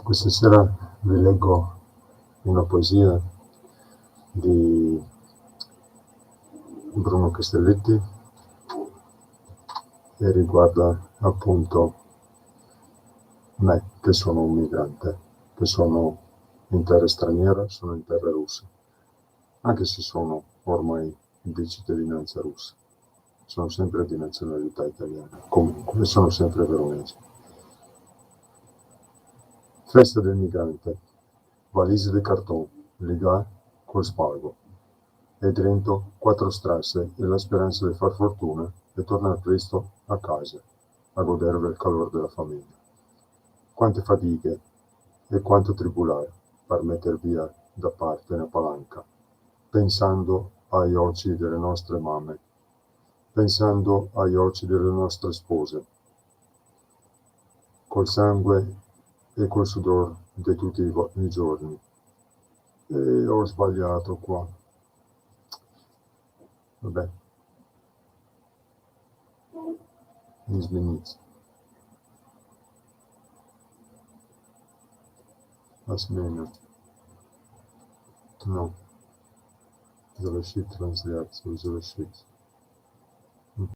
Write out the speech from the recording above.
Questa sera vi leggo una poesia di Bruno Castelletti e riguarda appunto me che sono un migrante, che sono in terra straniera, sono in terra russa, anche se sono ormai di cittadinanza russa, sono sempre di nazionalità italiana, comunque sono sempre veronese. Festa del migrante, valise di cartone, legà col spago, e dentro 4 strasse e la speranza di far fortuna e tornare presto a casa, a godere del calore della famiglia. Quante fatiche e quanto tribulare per metter via da parte una palanca, pensando agli occhi delle nostre mamme, pensando agli occhi delle nostre spose, col sangue e col sudore di tutti i giorni. E ho sbagliato qua. Vabbè, mi smenizio. La smena. No, завершить трансляцию, завершить.